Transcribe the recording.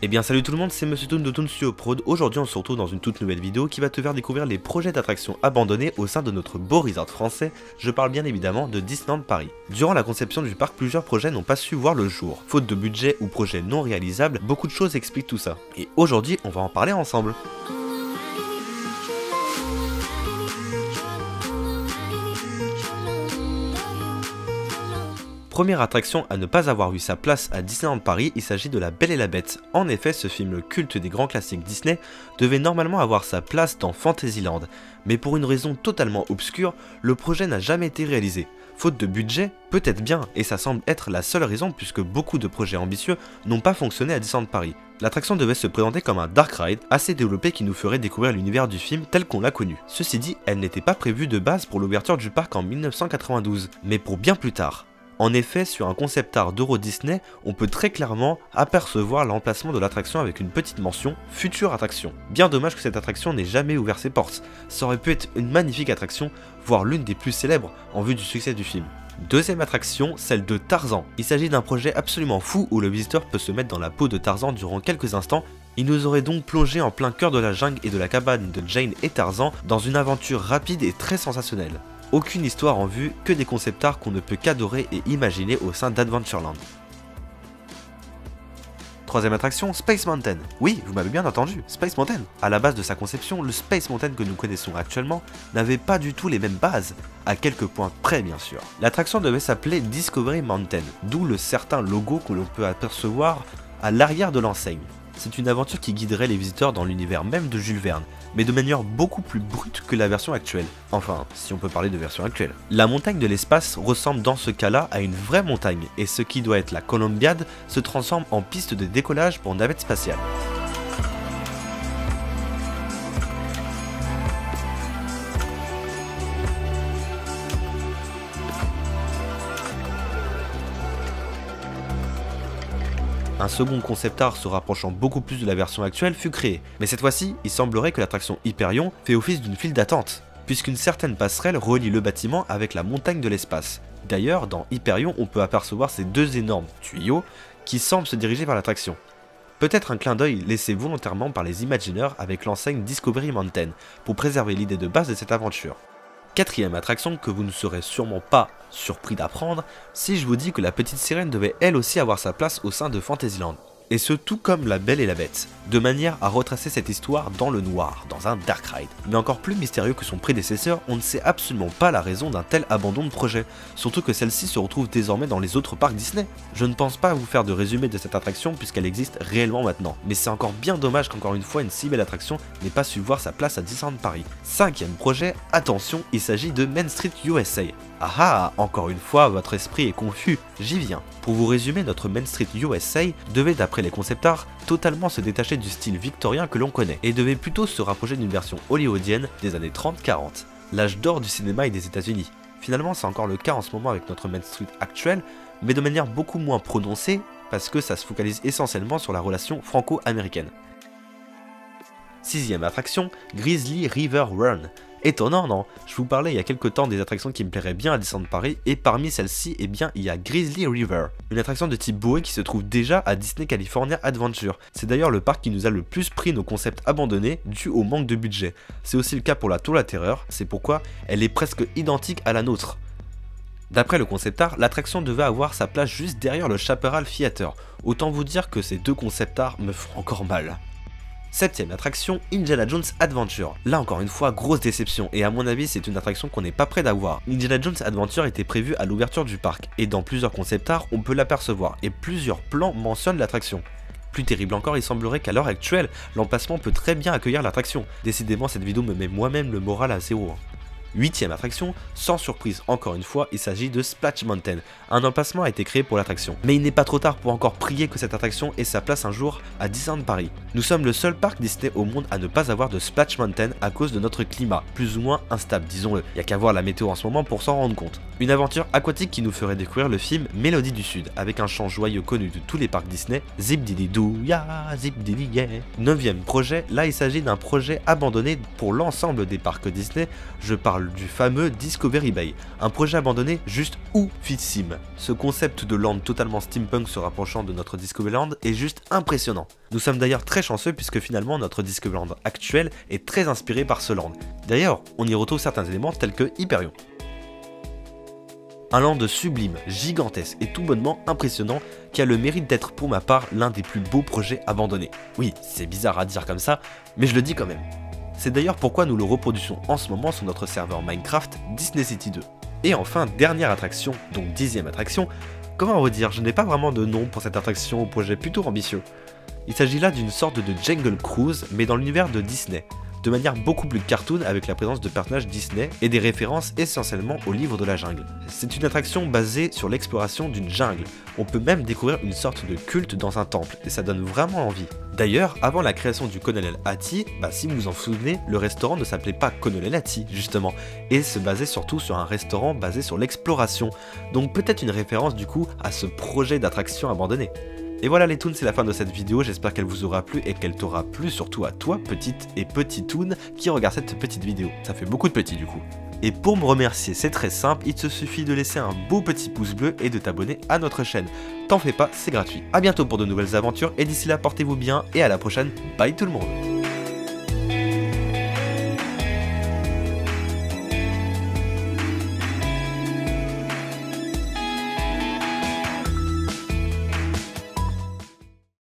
Eh bien salut tout le monde, c'est Monsieur Toon de Toon Studio Prod. Aujourd'hui on se retrouve dans une toute nouvelle vidéo qui va te faire découvrir les projets d'attractions abandonnés au sein de notre beau resort français. Je parle bien évidemment de Disneyland Paris. Durant la conception du parc, plusieurs projets n'ont pas su voir le jour. Faute de budget ou projets non réalisables, beaucoup de choses expliquent tout ça. Et aujourd'hui on va en parler ensemble. Première attraction à ne pas avoir eu sa place à Disneyland Paris, il s'agit de La Belle et la Bête. En effet, ce film culte des grands classiques Disney devait normalement avoir sa place dans Fantasyland, mais pour une raison totalement obscure, le projet n'a jamais été réalisé. Faute de budget, peut-être bien, et ça semble être la seule raison puisque beaucoup de projets ambitieux n'ont pas fonctionné à Disneyland Paris. L'attraction devait se présenter comme un dark ride assez développé qui nous ferait découvrir l'univers du film tel qu'on l'a connu. Ceci dit, elle n'était pas prévue de base pour l'ouverture du parc en 1992, mais pour bien plus tard. En effet, sur un concept art d'Euro Disney, on peut très clairement apercevoir l'emplacement de l'attraction avec une petite mention « Future attraction ». Bien dommage que cette attraction n'ait jamais ouvert ses portes, ça aurait pu être une magnifique attraction, voire l'une des plus célèbres en vue du succès du film. Deuxième attraction, celle de Tarzan. Il s'agit d'un projet absolument fou où le visiteur peut se mettre dans la peau de Tarzan durant quelques instants. Il nous aurait donc plongé en plein cœur de la jungle et de la cabane de Jane et Tarzan dans une aventure rapide et très sensationnelle. Aucune histoire en vue, que des concept art qu'on ne peut qu'adorer et imaginer au sein d'Adventureland. Troisième attraction, Space Mountain. Oui, vous m'avez bien entendu, Space Mountain. À la base de sa conception, le Space Mountain que nous connaissons actuellement n'avait pas du tout les mêmes bases, à quelques points près bien sûr. L'attraction devait s'appeler Discovery Mountain, d'où le certain logo que l'on peut apercevoir à l'arrière de l'enseigne. C'est une aventure qui guiderait les visiteurs dans l'univers même de Jules Verne, mais de manière beaucoup plus brute que la version actuelle. Enfin, si on peut parler de version actuelle. La montagne de l'espace ressemble dans ce cas-là à une vraie montagne, et ce qui doit être la Columbiad se transforme en piste de décollage pour navette spatiale. Un second concept art se rapprochant beaucoup plus de la version actuelle fut créé, mais cette fois-ci, il semblerait que l'attraction Hyperion fait office d'une file d'attente, puisqu'une certaine passerelle relie le bâtiment avec la montagne de l'espace. D'ailleurs, dans Hyperion, on peut apercevoir ces deux énormes tuyaux qui semblent se diriger vers l'attraction. Peut-être un clin d'œil laissé volontairement par les Imagineers avec l'enseigne Discovery Mountain, pour préserver l'idée de base de cette aventure. Quatrième attraction que vous ne serez sûrement pas surpris d'apprendre si je vous dis que la petite sirène devait elle aussi avoir sa place au sein de Fantasyland. Et ce tout comme La Belle et la Bête, de manière à retracer cette histoire dans le noir, dans un dark ride. Mais encore plus mystérieux que son prédécesseur, on ne sait absolument pas la raison d'un tel abandon de projet, surtout que celle-ci se retrouve désormais dans les autres parcs Disney. Je ne pense pas vous faire de résumé de cette attraction puisqu'elle existe réellement maintenant, mais c'est encore bien dommage qu'encore une fois une si belle attraction n'ait pas su voir sa place à Disneyland Paris. Cinquième projet, attention, il s'agit de Main Street USA. Ah ah, encore une fois, votre esprit est confus, j'y viens. Pour vous résumer, notre Main Street USA devait, d'après les concept art, totalement se détacher du style victorien que l'on connaît, et devait plutôt se rapprocher d'une version hollywoodienne des années 30-40, l'âge d'or du cinéma et des États-Unis. Finalement, c'est encore le cas en ce moment avec notre Main Street actuel, mais de manière beaucoup moins prononcée, parce que ça se focalise essentiellement sur la relation franco-américaine. Sixième attraction, Grizzly River Run. Étonnant, non? Je vous parlais il y a quelques temps des attractions qui me plairaient bien à Disneyland Paris, et parmi celles-ci, eh bien, il y a Grizzly River, une attraction de type Boé qui se trouve déjà à Disney California Adventure. C'est d'ailleurs le parc qui nous a le plus pris nos concepts abandonnés dû au manque de budget. C'est aussi le cas pour la Tour de la Terreur, c'est pourquoi elle est presque identique à la nôtre. D'après le concept art, l'attraction devait avoir sa place juste derrière le Chaparral Theater. Autant vous dire que ces deux concept art me font encore mal. Septième attraction, Indiana Jones Adventure. Là encore une fois, grosse déception, et à mon avis c'est une attraction qu'on n'est pas prêt d'avoir. Indiana Jones Adventure était prévu à l'ouverture du parc, et dans plusieurs concept art on peut l'apercevoir, et plusieurs plans mentionnent l'attraction. Plus terrible encore, il semblerait qu'à l'heure actuelle, l'emplacement peut très bien accueillir l'attraction. Décidément cette vidéo me met moi-même le moral à zéro. Huitième attraction, sans surprise encore une fois, il s'agit de Splash Mountain. Un emplacement a été créé pour l'attraction. Mais il n'est pas trop tard pour encore prier que cette attraction ait sa place un jour à Disneyland Paris. Nous sommes le seul parc Disney au monde à ne pas avoir de Splash Mountain à cause de notre climat, plus ou moins instable disons-le. Il n'y a qu'à voir la météo en ce moment pour s'en rendre compte. Une aventure aquatique qui nous ferait découvrir le film Mélodie du Sud, avec un chant joyeux connu de tous les parcs Disney, Zip Didi Doo Ya, Zip Didi Yeah. Neuvième projet, là il s'agit d'un projet abandonné pour l'ensemble des parcs Disney, je parle parle du fameux Discovery Bay, un projet abandonné juste oufissime. Ce concept de land totalement steampunk se rapprochant de notre Discoveryland est juste impressionnant. Nous sommes d'ailleurs très chanceux puisque finalement notre Discoveryland actuel est très inspiré par ce land. D'ailleurs, on y retrouve certains éléments tels que Hyperion. Un land sublime, gigantesque et tout bonnement impressionnant qui a le mérite d'être pour ma part l'un des plus beaux projets abandonnés. Oui, c'est bizarre à dire comme ça, mais je le dis quand même. C'est d'ailleurs pourquoi nous le reproduisons en ce moment sur notre serveur Minecraft Disney City 2. Et enfin, dernière attraction, donc 10e attraction, comment vous dire, je n'ai pas vraiment de nom pour cette attraction au projet plutôt ambitieux. Il s'agit là d'une sorte de Jungle Cruise, mais dans l'univers de Disney, de manière beaucoup plus cartoon avec la présence de personnages Disney et des références essentiellement au livre de la jungle. C'est une attraction basée sur l'exploration d'une jungle, on peut même découvrir une sorte de culte dans un temple et ça donne vraiment envie. D'ailleurs, avant la création du Colonel Hattie, si vous vous en souvenez, le restaurant ne s'appelait pas Colonel Hattie justement, et se basait surtout sur un restaurant basé sur l'exploration, donc peut-être une référence du coup à ce projet d'attraction abandonné. Et voilà les toons, c'est la fin de cette vidéo, j'espère qu'elle vous aura plu et qu'elle t'aura plu surtout à toi, petite et petit toon, qui regarde cette petite vidéo. Ça fait beaucoup de petits du coup. Et pour me remercier, c'est très simple, il te suffit de laisser un beau petit pouce bleu et de t'abonner à notre chaîne. T'en fais pas, c'est gratuit. A bientôt pour de nouvelles aventures et d'ici là, portez-vous bien et à la prochaine, bye tout le monde.